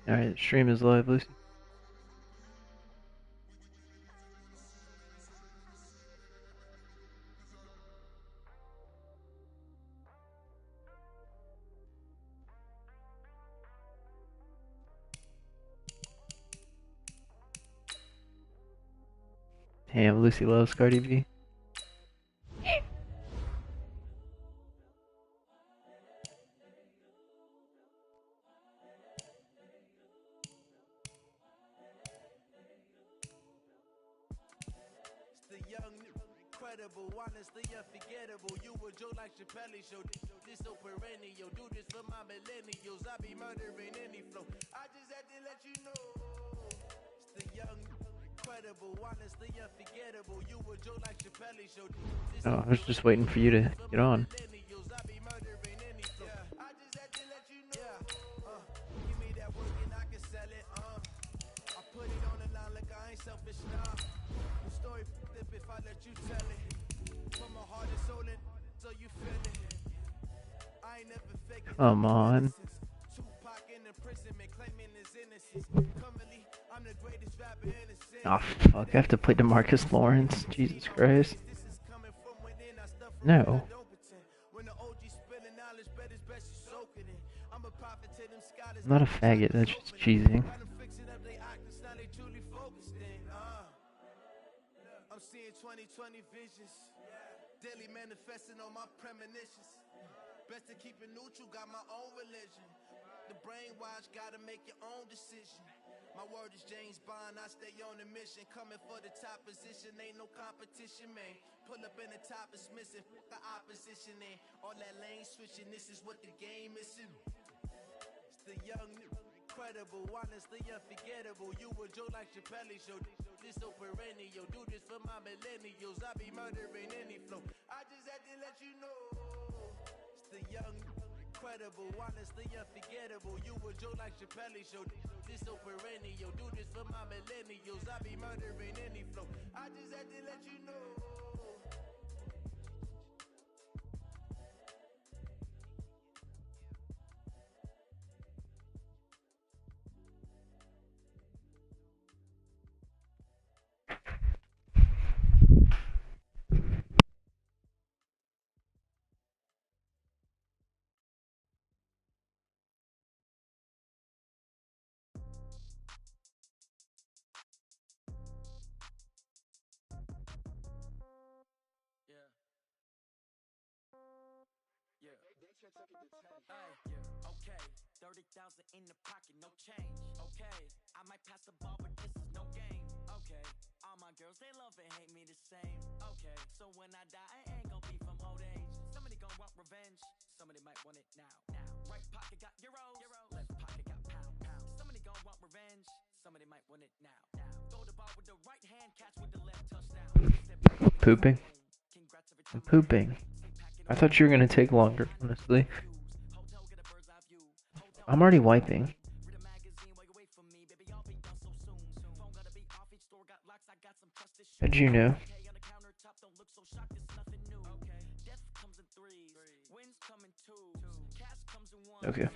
Alright, stream is live, Lucy. Damn, Lucy loves Cardi B. The young, incredible, honestly unforgettable. You a Joe like Chappelle show. This so perennial. Do this for my millennials. I be murdering any flow. I just had to let you know. It's the young, incredible, honestly unforgettable. You a Joe like Chappelle show. This Oh, so I was just waiting for you to get on. millennials. I be murdering any flow. I just had to let you know. Give me that work and I can sell it. I put it on the line like I ain't selfish now. The story flip if I let you tell it. Put my heart and soul in so you feel it. I ain't never faking Come on. Tupac in imprisonment claiming his innocence. Currently, I'm the greatest rapper in the city. Oh fuck, I have to play DeMarcus Lawrence. Jesus Christ. This is coming from within. I stuff from No. what I don't pretend. When the OG spilling knowledge, bet it's best you soak it in. I'm a prophet to them scholars. I'm not a faggot, that's just cheesing. Got them fixing up they octaves, now they truly focused in. I'm seeing 2020 visions. Daily manifesting on my premonitions. Best to keep it neutral, got my own religion. The brainwash, gotta make your own decision. My word is James Bond, I stay on the mission. Coming for the top position, ain't no competition, man. Pull up in the top is missing, the opposition in. All that lane switching, this is what the game is in. It's the young, incredible, honestly unforgettable. You a Joe like Chappelle show. This so perennial. Do this for my millennials. I be murdering any flow. I just had to let you know. It's the young, incredible, honestly unforgettable. You a Joe like Chappelle show. This so perennial. Do this for my millennials. I be murdering any flow. I just had to let you know. Okay, 30,000 in the pocket, no change. Okay, I might pass the ball, but this is no game. Okay, all my girls, they love and hate me the same. Okay, so when I die, I ain't gon' be from old age. Somebody gon' want revenge, somebody might want it now. Right pocket got euros, left pocket got pound. Somebody gon' want revenge, somebody might want it now. Throw the ball with the right hand, catch with the left touchdown. Pooping. I'm pooping. I thought you were gonna take longer, honestly. I'm already wiping. How'd you know? Okay. I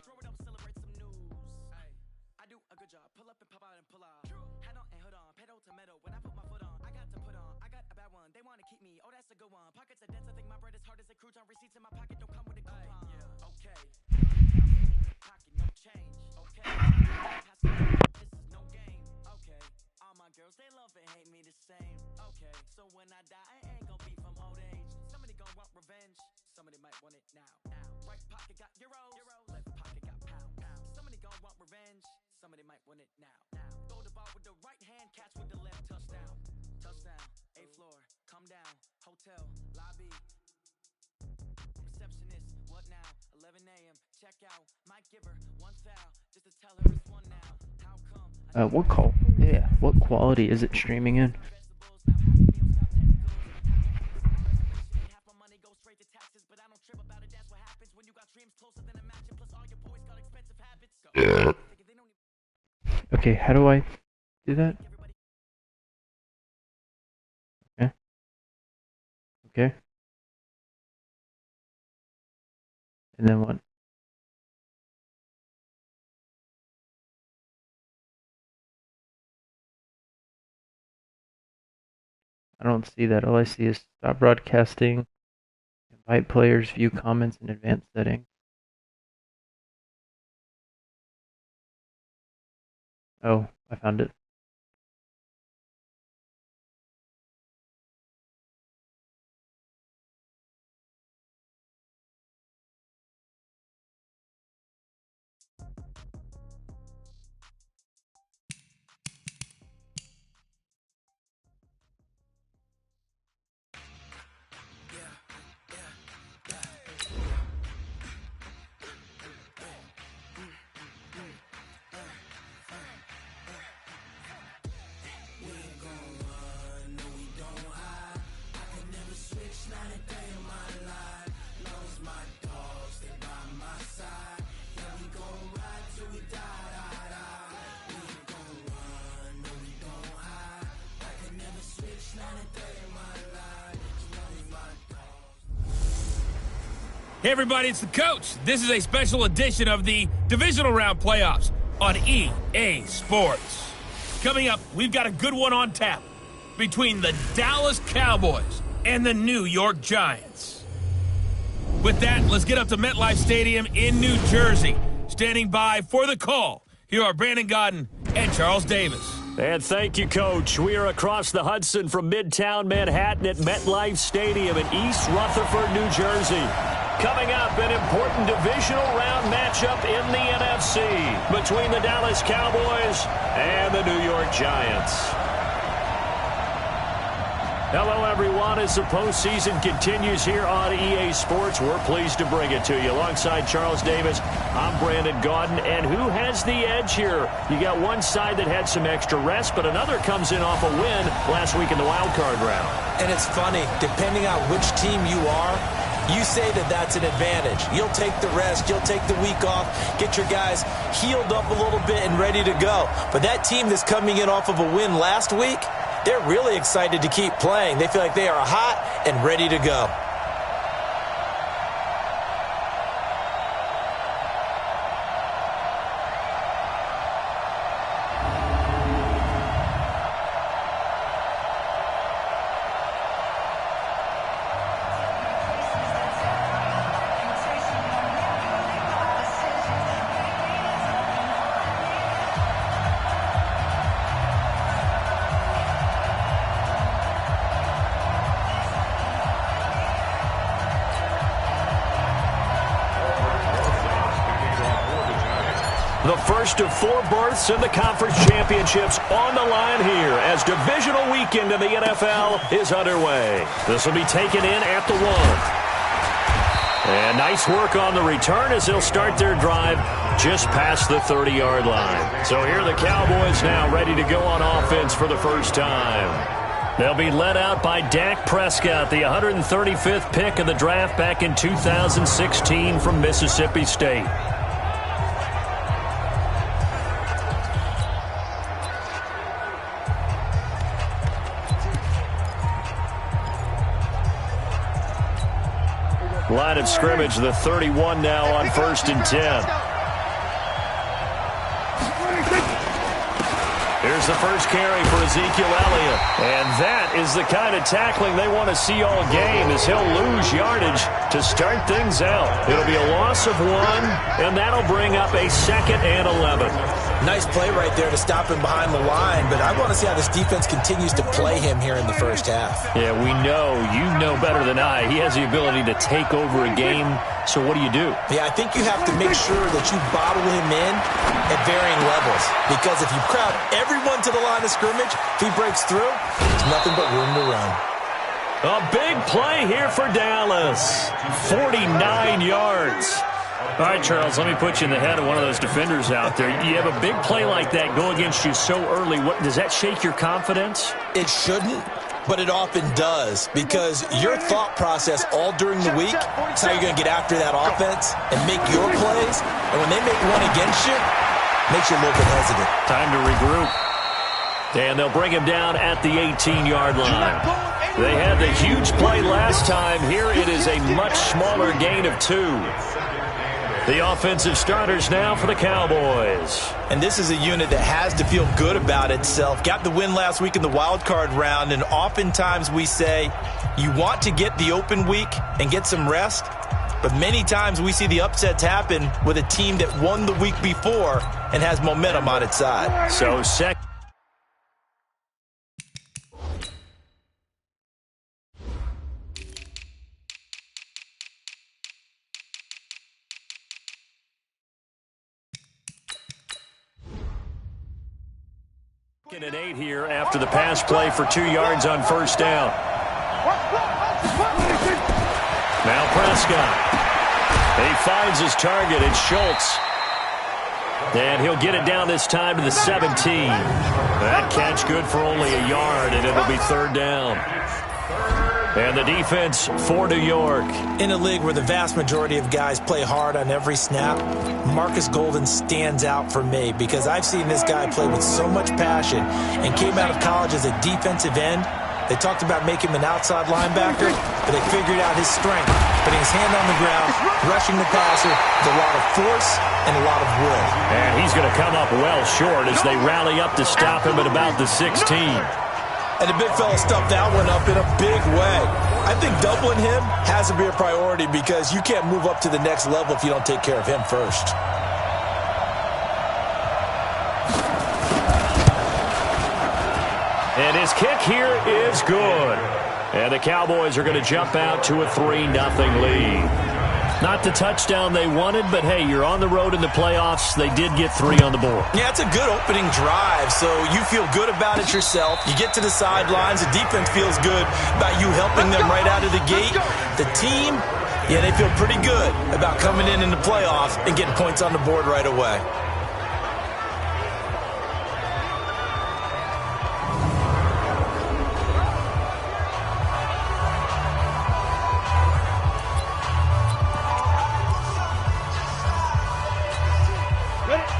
do a good job. Pull up and pop out and pull out. Head on and hood on, pedal to metal. When I put my foot on, I got to put on. I got a bad one. They wanna keep me. Oh, that's a good one. Pockets are dense. I think my bread is hard as a crouton. Receipts in my pocket don't come with a coupon. Okay. Pocket, no change. Okay. This is no game. Okay. All my girls, they love and hate me the same. Okay. So when I die, I ain't gon' be from old age. Somebody gon' want revenge. Somebody might want it now. Right pocket got euros. Left pocket got pound. Somebody gon' want revenge. Somebody might want it now. Throw the ball with the right hand, catch with the left touchdown. Touchdown, 8th floor, come down, hotel, lobby. Receptionist, what now? 11 a.m., check out. Might give her one foul, just to tell her it's one now. How come? What call? Yeah. What quality is it streaming in? Half my money goes straight to taxes, but I don't trip about it. That's what happens when you got dreams closer than a match, and plus all your boys got expensive habits. Okay, how do I do that? Okay. Okay. And then what? I don't see that. All I see is stop broadcasting, invite players, view comments in advanced settings. Oh, I found it. Hey everybody, it's the coach. This is a special edition of the Divisional Round Playoffs on EA Sports. Coming up, we've got a good one on tap between the Dallas Cowboys and the New York Giants. With that, let's get up to MetLife Stadium in New Jersey. Standing by for the call, here are Brandon Gaudin and Charles Davis. And thank you, Coach. We are across the Hudson from Midtown Manhattan at MetLife Stadium in East Rutherford, New Jersey. Coming up, an important divisional round matchup in the NFC between the Dallas Cowboys and the New York Giants. Hello, everyone. As the postseason continues here on EA Sports, we're pleased to bring it to you. Alongside Charles Davis, I'm Brandon Gaudin. And who has the edge here? You got one side that had some extra rest, but another comes in off a win last week in the wild card round. And it's funny, depending on which team you are, you say that that's an advantage. You'll take the rest. You'll take the week off. Get your guys healed up a little bit and ready to go. But that team that's coming in off of a win last week, they're really excited to keep playing. They feel like they are hot and ready to go. The first of 4 berths in the conference championships on the line here as divisional weekend in the NFL is underway. This will be taken in at the 1. And nice work on the return as they'll start their drive just past the 30-yard line. So here are the Cowboys now ready to go on offense for the first time. They'll be led out by Dak Prescott, the 135th pick of the draft back in 2016 from Mississippi State. Line of scrimmage, the 31 now on 1st and 10. Here's the first carry for Ezekiel Elliott. And that is the kind of tackling they want to see all game as he'll lose yardage to start things out. It'll be a loss of 1, and that'll bring up a 2nd and 11. Nice play right there to stop him behind the line, but I want to see how this defense continues to play him here in the first half. Yeah, we know. You know better than I. He has the ability to take over a game, so what do? Yeah, I think you have to make sure that you bottle him in at varying levels, because if you crowd everyone to the line of scrimmage, if he breaks through, there's nothing but room to run. A big play here for Dallas. 49 yards. All right, Charles, let me put you in the head of one of those defenders out there. You have a big play like that go against you so early. Does that shake your confidence? It shouldn't, but it often does, because your thought process all during the week is how you're going to get after that offense and make your plays. And when they make one against you, it makes you a little bit hesitant. Time to regroup. And they'll bring him down at the 18-yard line. They had the huge play last time. Here it is a much smaller gain of 2. The offensive starters now for the Cowboys. And this is a unit that has to feel good about itself. Got the win last week in the wild card round, and oftentimes we say you want to get the open week and get some rest, but many times we see the upsets happen with a team that won the week before and has momentum on its side. So Second and 8 here after the pass play for 2 yards on first down. Now Prescott. He finds his target. It's Schultz. And he'll get it down this time to the 17. That catch good for only a yard, and it'll be third down. And the defense for New York. In a league where the vast majority of guys play hard on every snap, Marcus Golden stands out for me because I've seen this guy play with so much passion and came out of college as a defensive end. They talked about making him an outside linebacker, but they figured out his strength, putting his hand on the ground, rushing the passer with a lot of force and a lot of will. And he's going to come up well short as they rally up to stop him at about the 16. And the big fella stuffed that one up in a big way. I think doubling him has to be a priority because you can't move up to the next level if you don't take care of him first. And his kick here is good. And the Cowboys are going to jump out to a 3-0 lead. Not the touchdown they wanted, but hey, you're on the road in the playoffs. They did get 3 on the board. Yeah, it's a good opening drive, so you feel good about it yourself. You get to the sidelines. The defense feels good about you helping them right out of the gate. The team, yeah, they feel pretty good about coming in the playoffs and getting points on the board right away.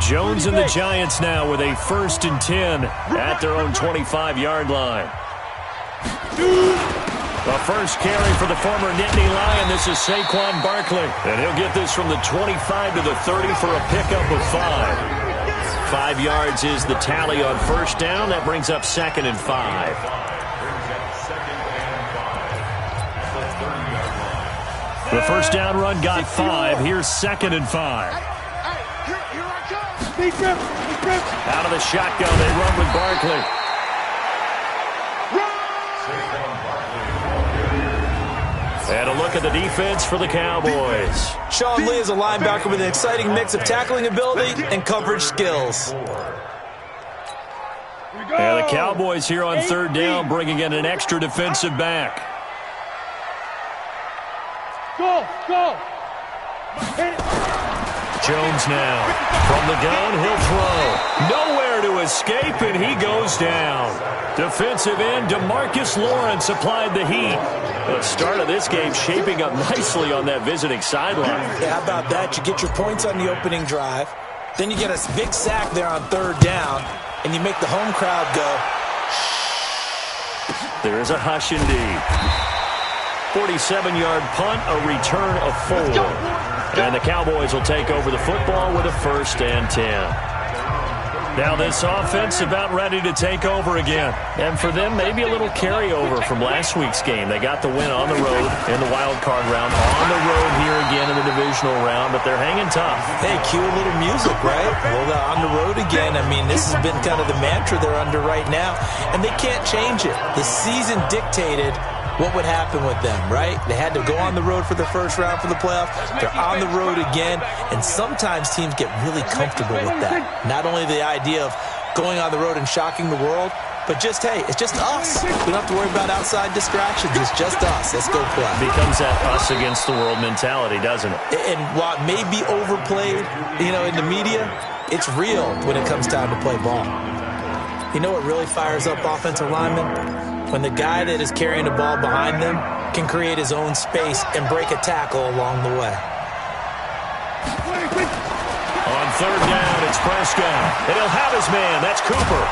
Jones and the Giants now with a 1st and 10 at their own 25-yard line. The first carry for the former Nittany Lion. This is Saquon Barkley. And he'll get this from the 25 to the 30 for a pickup of 5. 5 yards is the tally on first down. That brings up 2nd and 5. The first down run got 5. Here's 2nd and 5. Out of the shotgun, they run with Barkley. And a look at the defense for the Cowboys. Sean Lee is a linebacker with an exciting mix of tackling ability and coverage skills. And the Cowboys here on third down bringing in an extra defensive back. Go! Jones now. From the gun, he'll throw. Nowhere to escape, and he goes down. Defensive end DeMarcus Lawrence applied the heat. The start of this game shaping up nicely on that visiting sideline. Yeah, how about that? You get your points on the opening drive. Then you get a big sack there on third down, and you make the home crowd go. There is a hush indeed. 47-yard punt, a return of 4. And the Cowboys will take over the football with a 1st and 10. Now this offense about ready to take over again. And for them, maybe a little carryover from last week's game. They got the win on the road in the wild card round. On the road here again in the divisional round, but they're hanging tough. Hey, cue a little music, right? Well, they're on the road again. I mean, this has been kind of the mantra they're under right now, and they can't change it. The season dictated what would happen with them, right? They had to go on the road for the first round for the playoffs. They're on the road again, and sometimes teams get really comfortable with that. Not only the idea of going on the road and shocking the world, but just, hey, it's just us. We don't have to worry about outside distractions. It's just us. Let's go play. It becomes that us against the world mentality, doesn't it? And while it may be overplayed, in the media, it's real when it comes time to play ball. You know what really fires up offensive linemen? When the guy that is carrying the ball behind them can create his own space and break a tackle along the way. On third down, it's Prescott. And he'll have his man. That's Cooper.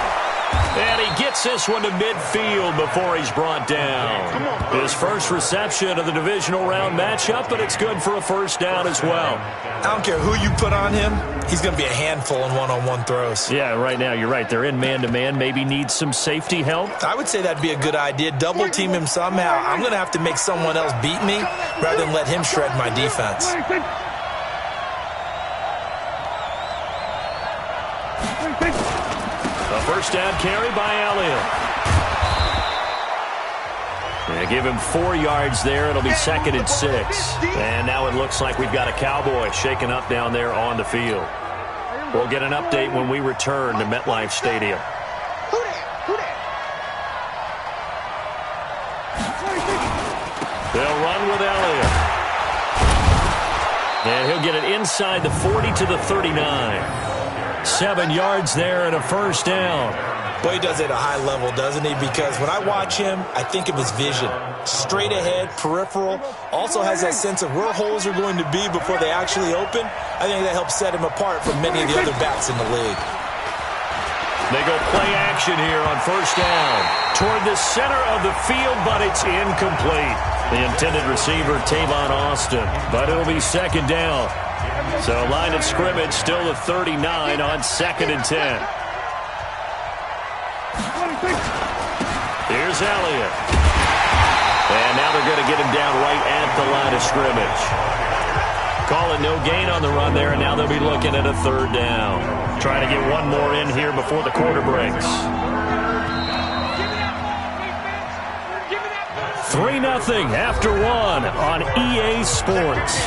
And he gets this one to midfield before he's brought down. His first reception of the divisional round matchup, but it's good for a first down as well. I don't care who you put on him. He's going to be a handful in one-on-one throws. Yeah, right now you're right. They're in man-to-man. Maybe needs some safety help. I would say that'd be a good idea. Double team him somehow. I'm going to have to make someone else beat me rather than let him shred my defense. A first down carry by Elliott. They give him 4 yards there. It'll be 2nd and 6. And now it looks like we've got a Cowboy shaking up down there on the field. We'll get an update when we return to MetLife Stadium. They'll run with Elliott. And he'll get it inside the 40 to the 39. 7 yards there and a first down. Boy, he does it at a high level, doesn't he? Because when I watch him, I think of his vision. Straight ahead, peripheral. Also has that sense of where holes are going to be before they actually open. I think that helps set him apart from many of the other backs in the league. They go play action here on first down. Toward the center of the field, but it's incomplete. The intended receiver, Tavon Austin. But it'll be 2nd down. So line of scrimmage still the 39 on 2nd and 10. Here's Elliott. And now they're going to get him down right at the line of scrimmage. Call it no gain on the run there, and now they'll be looking at a 3rd down. Trying to get one more in here before the quarter breaks. 3-0 after 1 on EA Sports.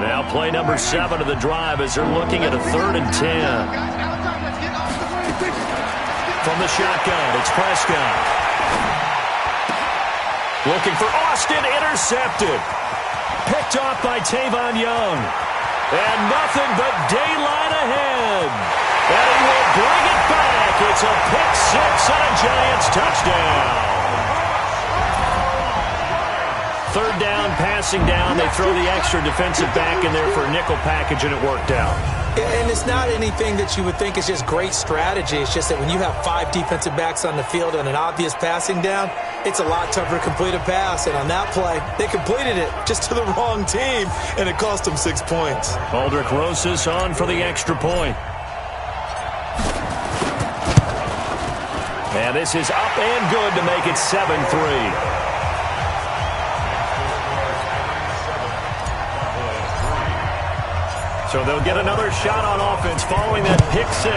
Now play number 7 of the drive as they're looking at a 3rd and 10. From the shotgun, it's Prescott. Looking for Austin, intercepted. Picked off by Tavon Young. And nothing but daylight ahead. And he will bring it back. It's a pick 6 and a Giants touchdown. 3rd down, passing down. They throw the extra defensive back in there for a nickel package, and it worked out. And it's not anything that you would think is just great strategy. It's just that when you have 5 defensive backs on the field and an obvious passing down, it's a lot tougher to complete a pass. And on that play, they completed it just to the wrong team, and it cost them 6 points. Aldrich Rosas on for the extra point. And this is up and good to make it 7-3. So they'll get another shot on offense following that pick 6.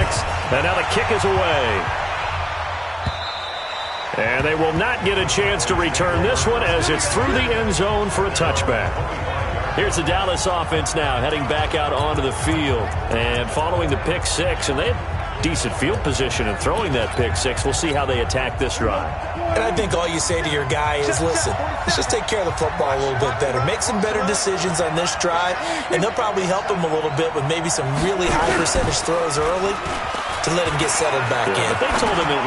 And now the kick is away. And they will not get a chance to return this one as it's through the end zone for a touchback. Here's the Dallas offense now heading back out onto the field. And following the pick 6, and they have decent field position in throwing that pick 6. We'll see how they attack this drive. And I think all you say to your guy is, listen, let's just take care of the football a little bit better. Make some better decisions on this drive, and they'll probably help him a little bit with maybe some really high percentage throws early to let him get settled back in. But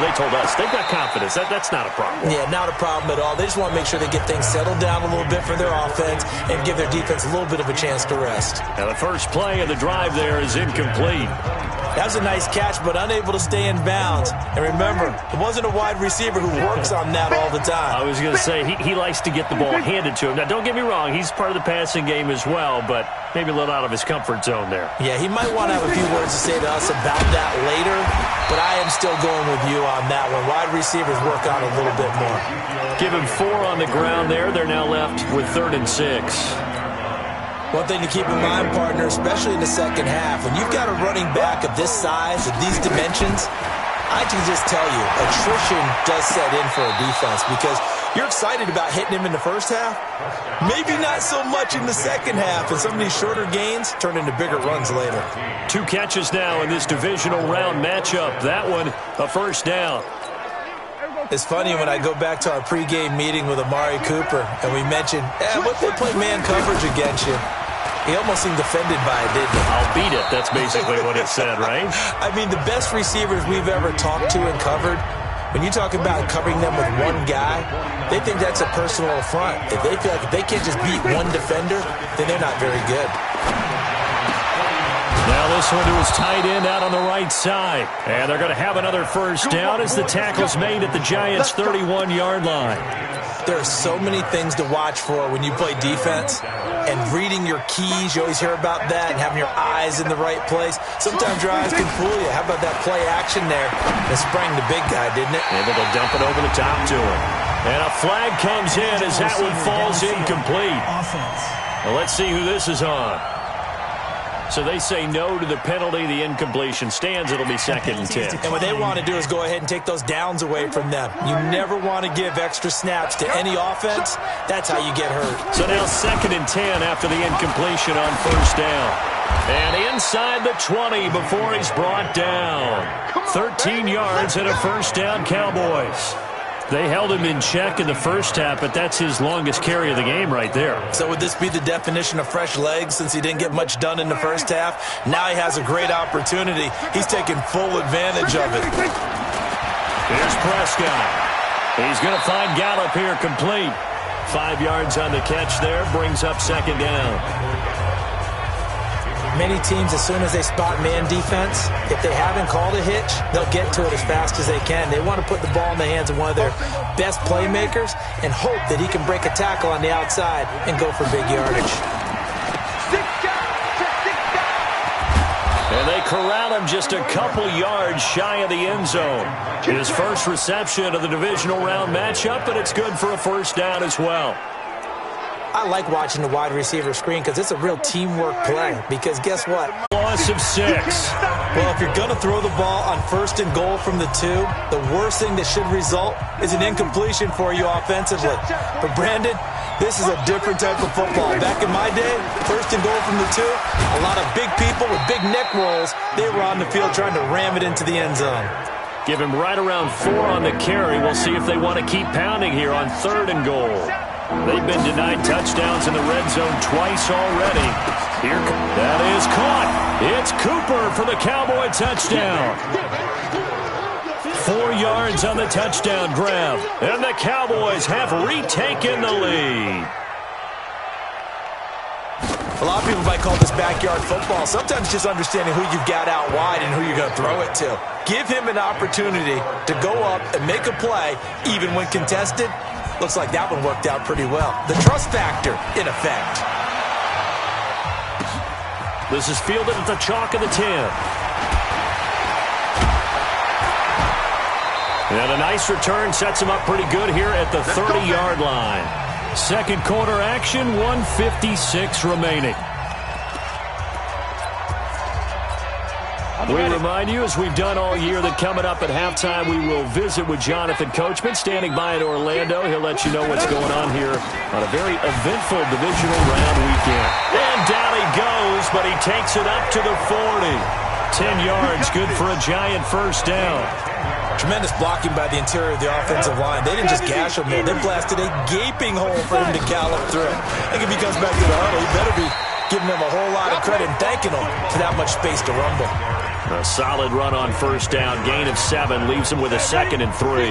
they told us, they've got confidence. That's not a problem. Yeah, not a problem at all. They just want to make sure they get things settled down a little bit for their offense and give their defense a little bit of a chance to rest. Now the first play of the drive there is incomplete. That was a nice catch, but unable to stay in bounds. And remember, it wasn't a wide receiver who works on that all the time. I was going to say, he likes to get the ball handed to him. Now, don't get me wrong, he's part of the passing game as well, but maybe a little out of his comfort zone there. Yeah, he might want to have a few words to say to us about that later, but I am still going with you on that one. Wide receivers work on a little bit more. Give him 4 on the ground there. They're now left with 3rd and 6. One thing to keep in mind, partner, especially in the second half, when you've got a running back of this size, of these dimensions, I can just tell you, attrition does set in for a defense because you're excited about hitting him in the first half. Maybe not so much in the second half, and some of these shorter gains turn into bigger runs later. 2 catches now in this divisional round matchup. That one, a first down. It's funny when I go back to our pregame meeting with Amari Cooper, and we mentioned, what if they play man coverage against you? He almost seemed offended by it, didn't he? I'll beat it. That's basically what it said, right? I mean, the best receivers we've ever talked to and covered, when you talk about covering them with one guy, they think that's a personal affront. If they feel like if they can't just beat one defender, then they're not very good. Now this one to his tight end out on the right side. And they're going to have another first down as the tackle's made at the Giants' 31-yard line. There are so many things to watch for when you play defense. And reading your keys, you always hear about that, and having your eyes in the right place. Sometimes your eyes can fool you. How about that play action there? It sprang the big guy, didn't it? Able to dump it over the top to him. And a flag comes in as that one falls incomplete. Well, let's see who this is on. So they say no to the penalty. The incompletion stands. It'll be 2nd and 10. And what they want to do is go ahead and take those downs away from them. You never want to give extra snaps to any offense. That's how you get hurt. So now 2nd and 10 after the incompletion on first down. And inside the 20 before he's brought down. 13 yards and a first down, Cowboys. They held him in check in the first half, but that's his longest carry of the game right there. So would this be the definition of fresh legs since he didn't get much done in the first half? Now he has a great opportunity. He's taking full advantage of it. Here's Prescott. He's going to find Gallup here complete. 5 yards on the catch there, brings up 2nd down. Many teams, as soon as they spot man defense, if they haven't called a hitch, they'll get to it as fast as they can. They want to put the ball in the hands of one of their best playmakers and hope that he can break a tackle on the outside and go for big yardage. And they corral him just a couple yards shy of the end zone. His first reception of the divisional round matchup, and it's good for a first down as well. I like watching the wide receiver screen because it's a real teamwork play. Because guess what? Loss of 6. Well, if you're going to throw the ball on 1st and goal from the 2, the worst thing that should result is an incompletion for you offensively. But Brandon, this is a different type of football. Back in my day, 1st and goal from the 2, a lot of big people with big neck rolls, they were on the field trying to ram it into the end zone. Give him right around 4 on the carry. We'll see if they want to keep pounding here on 3rd and goal. They've been denied touchdowns in the red zone twice already. Here, that is caught. It's Cooper for the Cowboy touchdown. 4 yards on the touchdown grab. And the Cowboys have retaken the lead. A lot of people might call this backyard football. Sometimes just understanding who you've got out wide and who you're going to throw it to. Give him an opportunity to go up and make a play, even when contested. Looks like that one worked out pretty well. The trust factor, in effect. This is fielded at the chalk of the 10. And a nice return sets him up pretty good here at the 30-yard line. 2nd quarter action, 1:56 remaining. We remind you, as we've done all year, that coming up at halftime, we will visit with Jonathan Coachman, standing by in Orlando. He'll let you know what's going on here on a very eventful divisional round weekend. And down he goes, but he takes it up to the 40. 10 yards, good for a Giant first down. Tremendous blocking by the interior of the offensive line. They didn't just gash him there. They blasted a gaping hole for him to gallop through. I think if he comes back to the huddle, he better be giving them a whole lot of credit and thanking them for that much space to rumble. A solid run on first down. Gain of 7 leaves him with a 2nd and 3.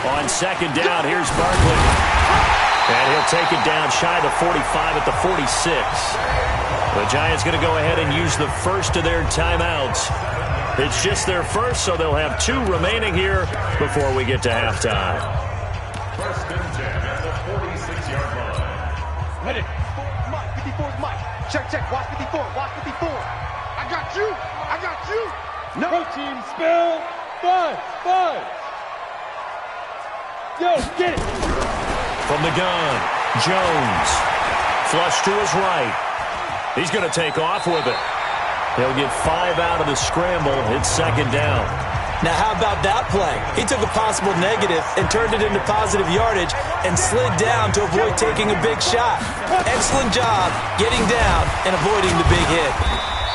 On 2nd down, here's Barkley. And he'll take it down shy of the 45 at the 46. The Giants going to go ahead and use the first of their timeouts. It's just their first, so they'll have 2 remaining here before we get to halftime. 1st and 10 at the 46-yard line. Hit it. Mike, 54's Mike. Check, watch 54, watch 54. I got you. No. Team spell. 5. Yo, get it. From the gun, Jones. Flush to his right. He's going to take off with it. He'll get 5 out of the scramble. It's 2nd down. Now, how about that play? He took a possible negative and turned it into positive yardage and slid down to avoid taking a big shot. Excellent job getting down and avoiding the big hit.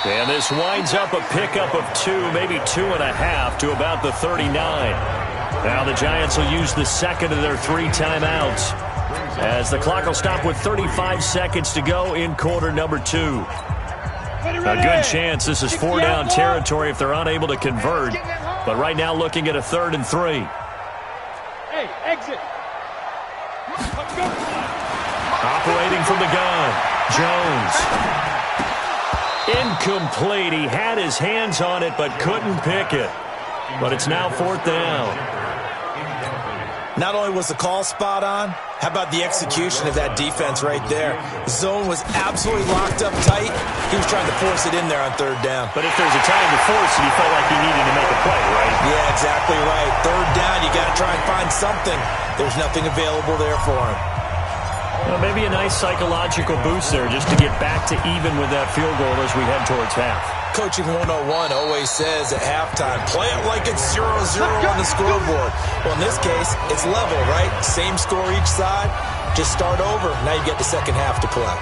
And this winds up a pickup of 2, maybe 2.5 to about the 39. Now the Giants will use the 2nd of their 3 timeouts, as the clock will stop with 35 seconds to go in quarter number 2. A good chance this is 4-down territory if they're unable to convert. But right now looking at a 3rd and 3. Hey, exit. Operating from the gun. Jones. Incomplete. He had his hands on it but couldn't pick it. But it's now 4th down. Not only was the call spot on, how about the execution of that defense right there? The zone was absolutely locked up tight. He was trying to force it in there on 3rd down. But if there's a time to force it, he felt like he needed to make a play, right? Yeah, exactly right. 3rd down, you got to try and find something. There's nothing available there for him. Well, maybe a nice psychological boost there just to get back to even with that field goal as we head towards half. Coaching 101 always says at halftime, play it like it's 0-0 on the scoreboard. Well, in this case, it's level, right? Same score each side. Just start over. Now you get the second half to play.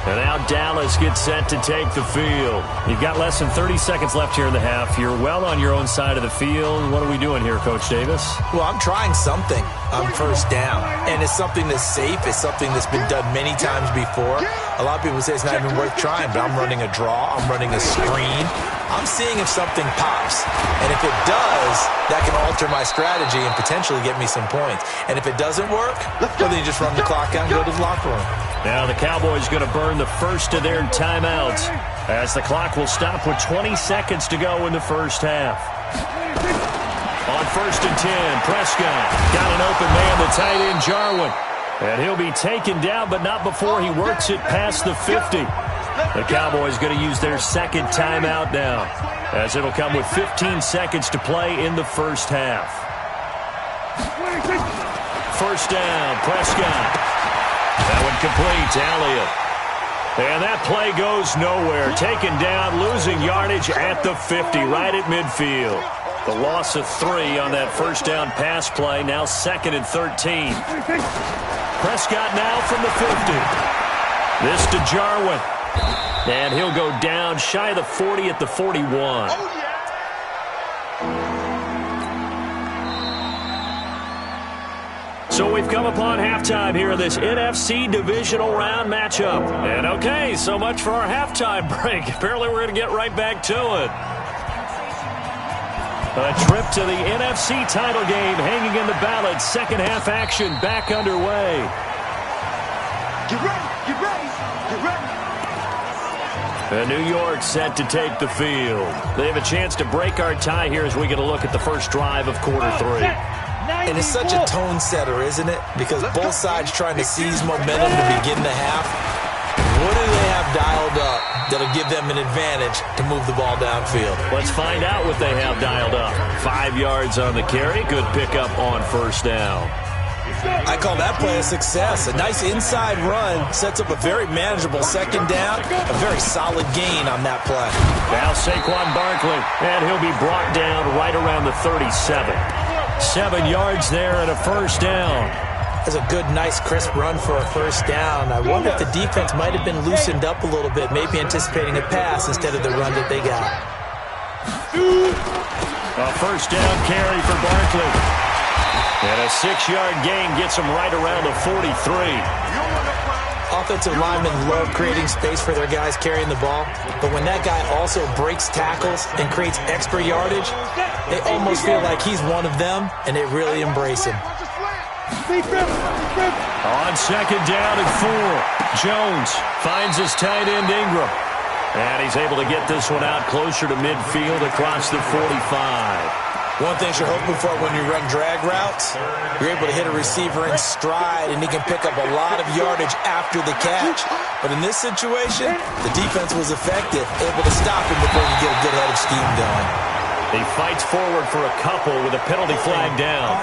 And now Dallas gets set to take the field. You've got less than 30 seconds left here in the half. You're well on your own side of the field. What are we doing here, Coach Davis? Well, I'm trying something on 1st down. And it's something that's safe. It's something that's been done many times before. A lot of people say it's not even worth trying, but I'm running a draw. I'm running a screen. I'm seeing if something pops. And if it does, that can alter my strategy and potentially get me some points. And if it doesn't work, well, then you just run the clock out and go to the locker room. Now the Cowboys going to burn the first of their timeouts as the clock will stop with 20 seconds to go in the first half. On 1st and 10, Prescott got an open man, the tight end Jarwin. And he'll be taken down, but not before he works it past the 50. The Cowboys going to use their second timeout now, as it'll come with 15 seconds to play in the first half. 1st down, Prescott. That one complete to Elliott. And that play goes nowhere. Taken down, losing yardage at the 50, right at midfield. The loss of 3 on that 1st down pass play, now 2nd and 13. Prescott now from the 50. This to Jarwin. And he'll go down shy of the 40 at the 41. So we've come upon halftime here in this NFC divisional round matchup. And okay, so much for our halftime break. Apparently we're going to get right back to it. A trip to the NFC title game hanging in the balance. Second half action back underway. Get ready, get ready, get ready. And New York set to take the field. They have a chance to break our tie here as we get a look at the first drive of quarter 3. And it's such a tone setter, isn't it? Because both sides trying to seize momentum to begin the half. What do they have dialed up that'll give them an advantage to move the ball downfield? Let's find out what they have dialed up. 5 yards on the carry. Good pickup on 1st down. I call that play a success. A nice inside run sets up a very manageable 2nd down. A very solid gain on that play. Now Saquon Barkley, and he'll be brought down right around the 37. 7 yards there and a 1st down. That's a good, nice, crisp run for a 1st down. I wonder if the defense might have been loosened up a little bit, maybe anticipating a pass instead of the run that they got. A 1st down carry for Barkley. And a 6-yard gain gets him right around the 43. Offensive linemen love creating space for their guys carrying the ball, but when that guy also breaks tackles and creates extra yardage, they almost feel like he's one of them, and they really embrace him. On 2nd down and 4, Jones finds his tight end Ingram. And he's able to get this one out closer to midfield across the 45. One thing you're hoping for when you run drag routes, you're able to hit a receiver in stride, and he can pick up a lot of yardage after the catch. But in this situation, the defense was effective, able to stop him before you get a good head of steam going. He fights forward for a couple with a penalty flag down.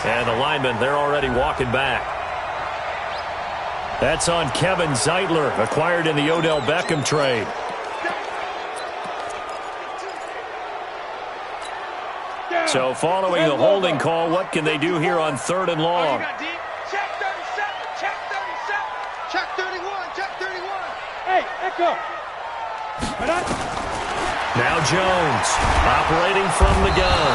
And the linemen, they're already walking back. That's on Kevin Zeitler, acquired in the Odell Beckham trade. So following the holding call, what can they do here on 3rd and long? Check 37, check 37, check 31, check 31. Hey, echo. Now Jones, operating from the gun.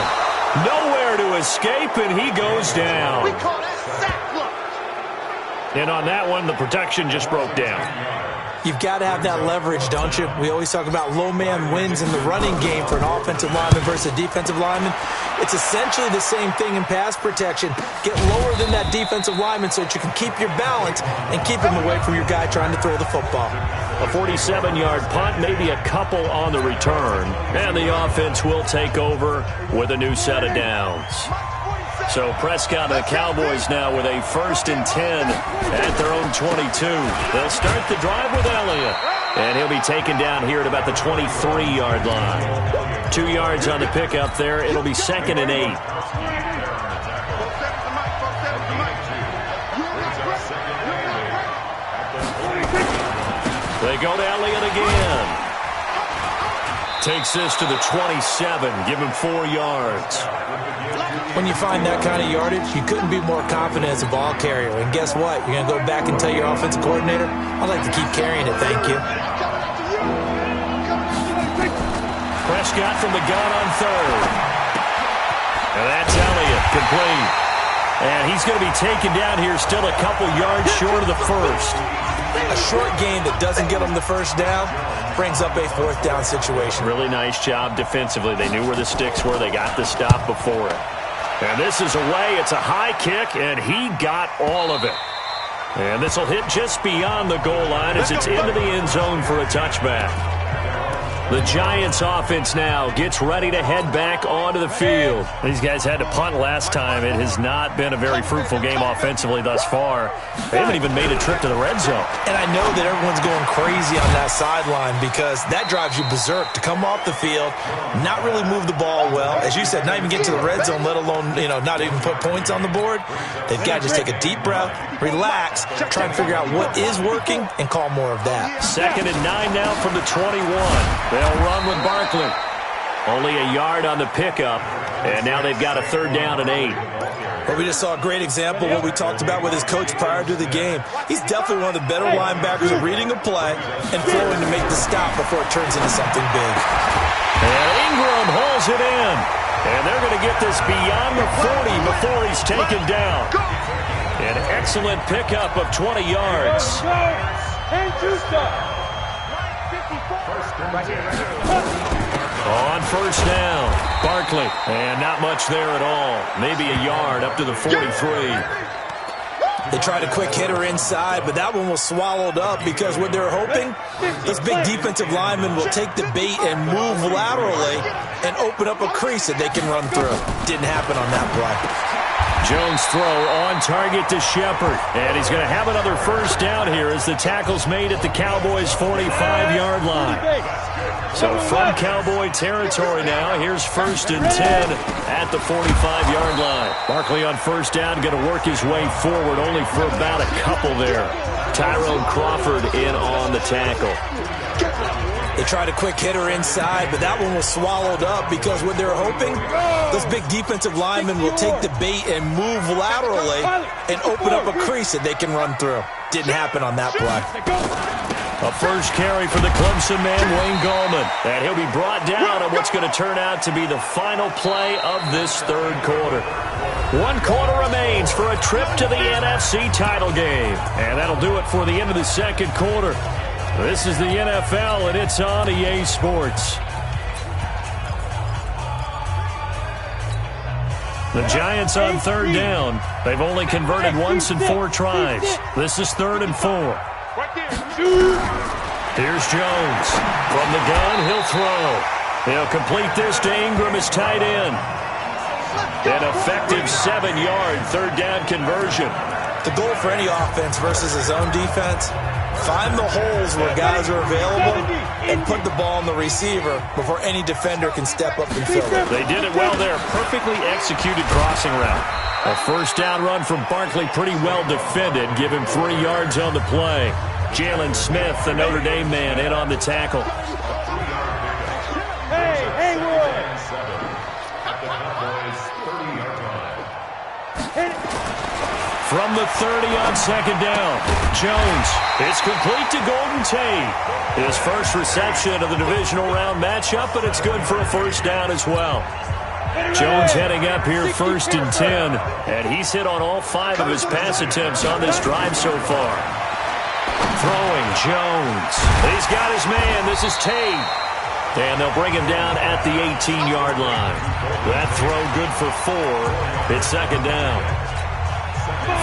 Nowhere to escape, and he goes down. We call that sack lunch. And on that one, the protection just broke down. You've got to have that leverage, don't you? We always talk about low man wins in the running game for an offensive lineman versus a defensive lineman. It's essentially the same thing in pass protection. Get lower than that defensive lineman so that you can keep your balance and keep him away from your guy trying to throw the football. A 47-yard punt, maybe a couple on the return. And the offense will take over with a new set of downs. So Prescott and the Cowboys now with a 1st and 10 at their own 22. They'll start the drive with Elliott. And he'll be taken down here at about the 23-yard line. 2 yards on the pickup there. It'll be 2nd and 8. They go to Elliott again. Takes this to the 27. Give him 4 yards. When you find that kind of yardage, you couldn't be more confident as a ball carrier. And guess what? You're going to go back and tell your offensive coordinator, I'd like to keep carrying it, thank you. Prescott from the gun on 3rd. And that's Elliott, complete. And he's going to be taken down here still a couple yards short of the 1st. A short gain that doesn't get them the 1st down brings up a 4th down situation. Really nice job defensively. They knew where the sticks were. They got the stop before it. And this is away. It's a high kick, and he got all of it. And this will hit just beyond the goal line as it's into the end zone for a touchback. The Giants offense now gets ready to head back onto the field. These guys had to punt last time. It has not been a very fruitful game offensively thus far. They haven't even made a trip to the red zone. And I know that everyone's going crazy on that sideline because that drives you berserk to come off the field, not really move the ball well. As you said, not even get to the red zone, let alone, not even put points on the board. They've got to just take a deep breath, relax, try and figure out what is working, and call more of that. 2nd and 9 now from the 21. They'll run with Barkley. Only a yard on the pickup, and now they've got a 3rd down and 8. Well, we just saw a great example of what we talked about with his coach prior to the game. He's definitely one of the better linebackers at reading a play and flowing to make the stop before it turns into something big. And Ingram hauls it in. And they're going to get this beyond the 40 before he's taken down. An excellent pickup of 20 yards. On 1st down, Barkley, and not much there at all. Maybe a yard up to the 43. They tried a quick hitter inside, but that one was swallowed up because what they're hoping, this big defensive lineman will take the bait and move laterally and open up a crease that they can run through. Didn't happen on that play. Jones throw on target to Shepard. And he's going to have another 1st down here as the tackle's made at the Cowboys' 45-yard line. So from Cowboy territory now, here's 1st and 10 at the 45-yard line. Barkley on 1st down, going to work his way forward only for about a couple there. Tyrone Crawford in on the tackle. They tried a quick hitter inside, but that one was swallowed up because what they're hoping, this big defensive lineman will take the bait and move laterally and open up a crease that they can run through. Didn't happen on that play. A 1st carry for the Clemson man, Wayne Gallman. And he'll be brought down on what's going to turn out to be the final play of this 3rd quarter. 1 quarter remains for a trip to the NFC title game. And that'll do it for the end of the 2nd quarter. This is the NFL, and it's on EA Sports. The Giants on 3rd down. They've only converted once in 4 tries. This is 3rd and 4. Here's Jones. From the gun, he'll throw. He'll complete this to Ingram as tight end. An effective 7-yard 3rd down conversion. The goal for any offense versus his own defense, find the holes where guys are available and put the ball on the receiver before any defender can step up and fill it. They did it well there. Perfectly executed crossing route. A 1st down run from Barkley, pretty well defended. Give him 3 yards on the play. Jalen Smith, the Notre Dame man, in on the tackle. From the 30 on 2nd down, Jones. It's complete to Golden Tate. His 1st reception of the divisional round matchup, but it's good for a 1st down as well. Jones heading up here 1st and 10, and he's hit on all 5 of his pass attempts on this drive so far. Throwing Jones. He's got his man. This is Tate. And they'll bring him down at the 18-yard line. That throw good for 4. It's second down.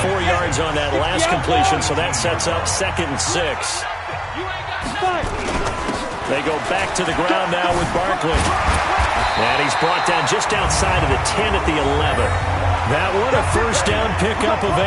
4 yards on that last completion, so that sets up 2nd and 6. They go back to the ground now with Barkley. And he's brought down just outside of the 10 at the 11. That one a first down pickup of 8.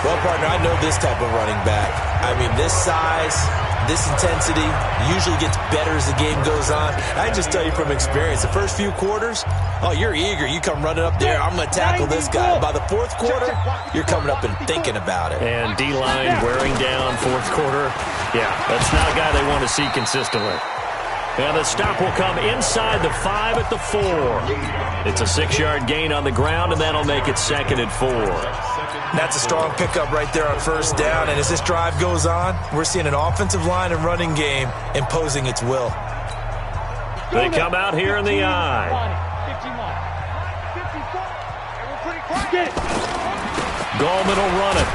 Well, partner, I know this type of running back. I mean, this size, this intensity usually gets better as the game goes on. I just tell you from experience, the first few quarters, oh, you're eager. You come running up there, I'm going to tackle this guy. By the 4th quarter, you're coming up and thinking about it. And D-line wearing down 4th quarter. Yeah, that's not a guy they want to see consistently. And the stop will come inside the 5 at the 4. It's a 6-yard gain on the ground, and that'll make it 2nd and 4. That's a strong pickup right there on first down. And as this drive goes on, we're seeing an offensive line and running game imposing its will. They come out here in the eye. 51. Gallman will run it.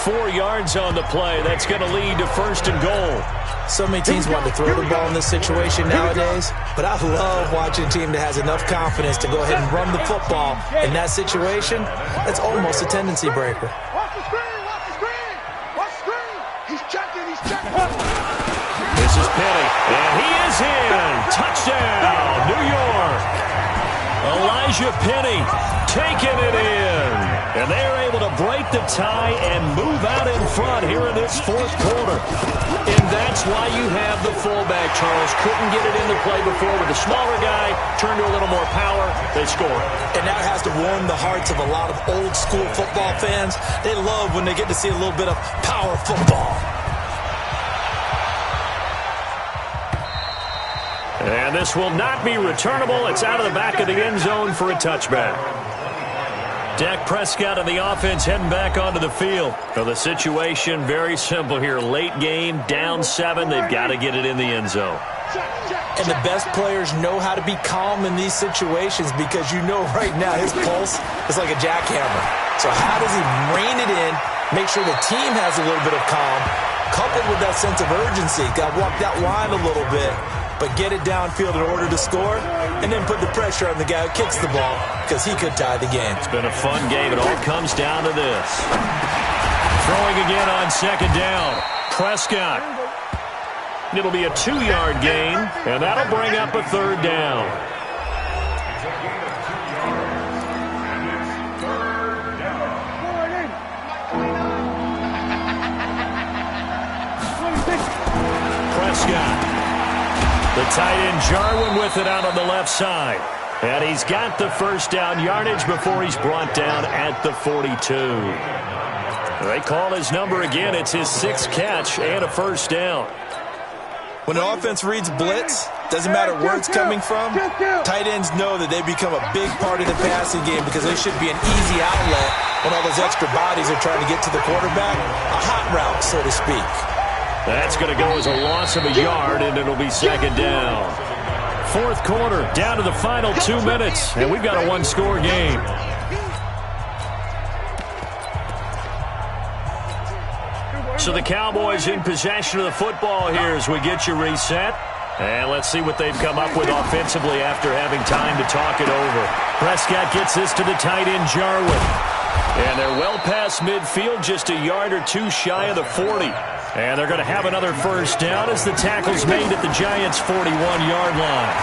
4 yards on the play. That's going to lead to 1st and goal. So many teams want to throw the ball in this situation nowadays, but I love watching a team that has enough confidence to go ahead and run the football in that situation. That's almost a tendency breaker. Watch the screen, watch the screen, watch the screen. He's checking, he's checking. This is Penny, and he is in. Touchdown, New York. Elijah Penny taking it in. And they're able to break the tie and move out in front here in this 4th quarter. And that's why you have the fullback, Charles. Couldn't get it into play before with a smaller guy. Turned to a little more power. They score. And that has to warm the hearts of a lot of old-school football fans. They love when they get to see a little bit of power football. And this will not be returnable. It's out of the back of the end zone for a touchback. Dak Prescott and the offense heading back onto the field. So the situation very simple here. Late game, down 7. They've got to get it in the end zone. And the best players know how to be calm in these situations because you know right now his pulse is like a jackhammer. So how does he rein it in, make sure the team has a little bit of calm, coupled with that sense of urgency. Got to walk that line a little bit, but get it downfield in order to score, and then put the pressure on the guy who kicks the ball because he could tie the game. It's been a fun game. It all comes down to this. Throwing again on 2nd down. Prescott. It'll be a 2-yard gain, and that'll bring up a 3rd down. Prescott. The tight end Jarwin with it out on the left side. And he's got the first down yardage before he's brought down at the 42. They call his number again. It's his 6th catch and a first down. When an offense reads blitz, doesn't matter where it's coming from, tight ends know that they become a big part of the passing game because they should be an easy outlet when all those extra bodies are trying to get to the quarterback. A hot route, so to speak. That's going to go as a loss of a yard, and it'll be 2nd down. 4th quarter, down to the final 2 minutes, and we've got a 1-score game. So the Cowboys in possession of the football here as we get you reset. And let's see what they've come up with offensively after having time to talk it over. Prescott gets this to the tight end, Jarwin. And they're well past midfield, just a yard or 2 shy of the 40. And they're going to have another first down as the tackle's made at the Giants' 41-yard line.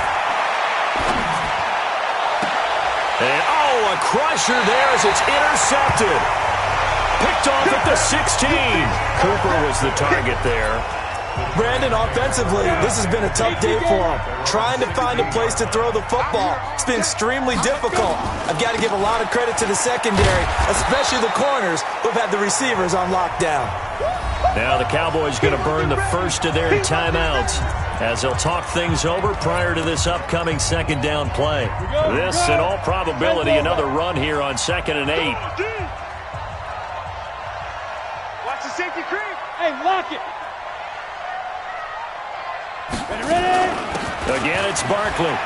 And, a crusher there as it's intercepted. Picked off at the 16. Cooper was the target there. Brandon, offensively, this has been a tough day for him. Trying to find a place to throw the football. It's been extremely difficult. I've got to give a lot of credit to the secondary, especially the corners who've had the receivers on lockdown. Now the Cowboys going to burn the first of their timeouts as they'll talk things over prior to this upcoming 2nd down play. This, in all probability, another run here on 2nd and 8. Watch the safety creep. Hey, lock it. Ready? Again, it's Barkley.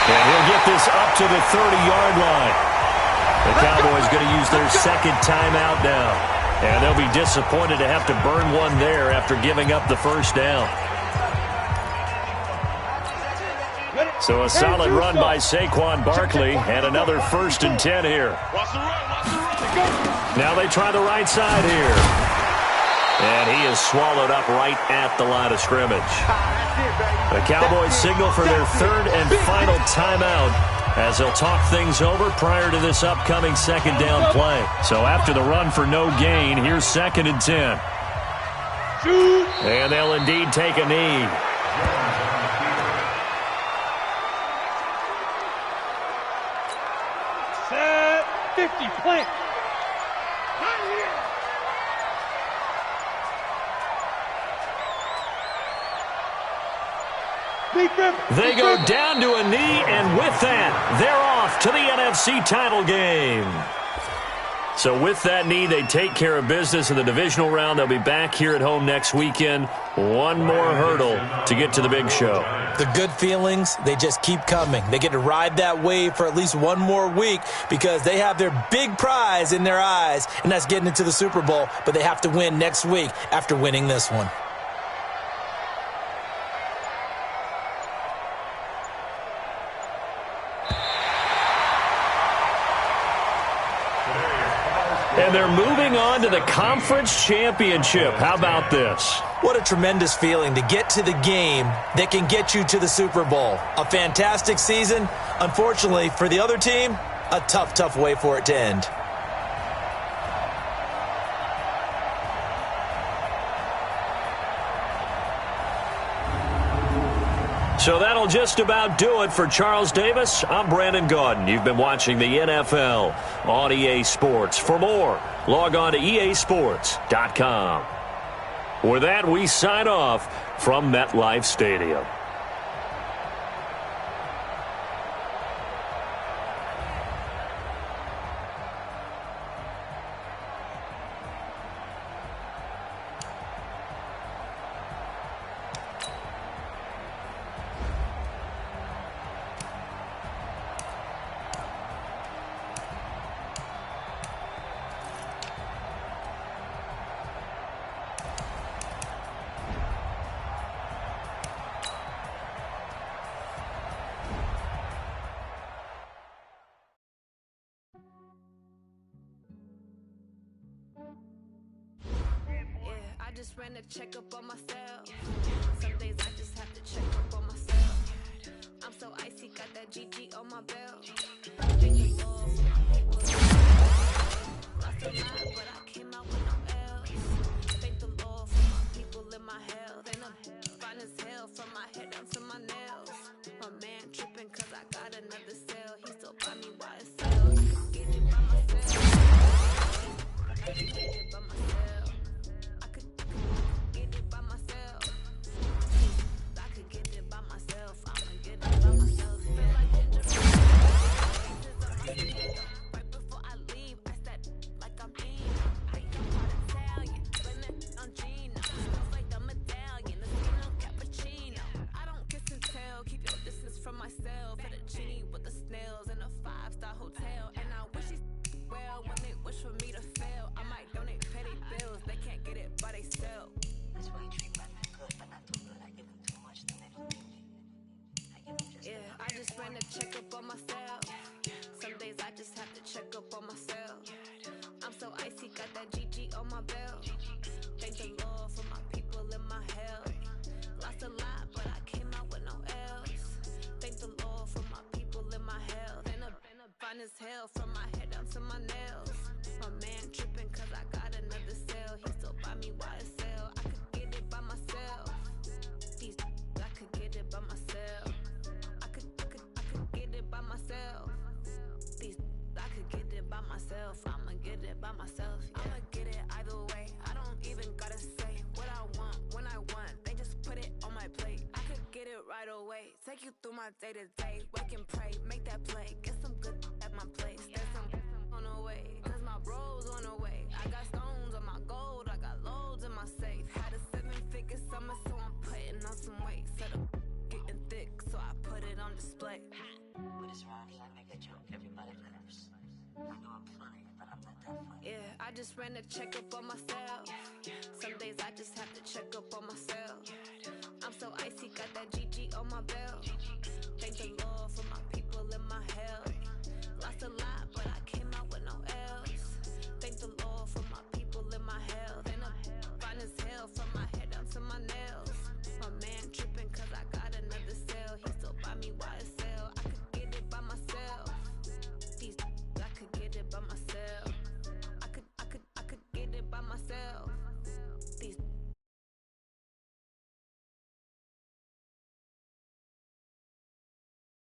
And he'll get this up to the 30-yard line. The Cowboys going to use their second timeout now. And they'll be disappointed to have to burn one there after giving up the first down. So a solid run by Saquon Barkley and another 1st and 10 here. Now they try the right side here. And he is swallowed up right at the line of scrimmage. The Cowboys signal for their 3rd and final timeout as they'll talk things over prior to this upcoming 2nd down play. So after the run for no gain, here's 2nd and 10. And they'll indeed take a knee. Set 50, plant. They go down to a knee, and with that, they're off to the NFC title game. So with that knee, they take care of business in the divisional round. They'll be back here at home next weekend. One more hurdle to get to the big show. The good feelings, they just keep coming. They get to ride that wave for at least one more week because they have their big prize in their eyes, and that's getting into the Super Bowl. But they have to win next week after winning this one. And they're moving on to the conference championship. How about this? What a tremendous feeling to get to the game that can get you to the Super Bowl. A fantastic season. Unfortunately, for the other team, a tough, tough way for it to end. So that'll just about do it for Charles Davis. I'm Brandon Gaudin. You've been watching the NFL on EA Sports. For more, log on to easports.com. With that, we sign off from MetLife Stadium. Just ran a checkup on myself. Some days I just have to check up on myself. I'm so icy, got that GG on my belt. Thank the Lord for my people. Lost a lot, but I came out with no L's. Thank the Lord for my people in my health. And I'm fine as hell from my head down to my nails. My man tripping cause I got another cell. He still buy me YSL. Get it by myself. I can get it by myself. Check up on myself. Some days I just have to check up on myself. I'm so icy, got that GG on my belt. Thank the Lord for my people in my health. Lost a lot, but I came out with no L's. Thank the Lord for my people in my health. And I'm fine as hell from my head down to my nails. My man tripping cause I got another cell. He still buy me YSL. I could get it by myself. I could get it by myself. Get it by myself. I could get it by myself. I'ma get it by myself. Yeah. I'ma get it either way. I don't even gotta say what I want when I want. They just put it on my plate. I could get it right away. Take you through my day to day. Wake and pray, make that play. Get some good at my place. There's some on the way. Cause my bro's on the way. I got stones on my gold. I got loads in my safe. Had a 7-figure summer, so I'm putting on some weight. Set up getting thick, so I put it on display. With this round, I make a joke. Everybody laughs. I know I'm funny, but just ran a checkup on myself. Some days I just have to check up on myself. I'm so icy, got that GG on my belt. Thank the Lord for my people in my health.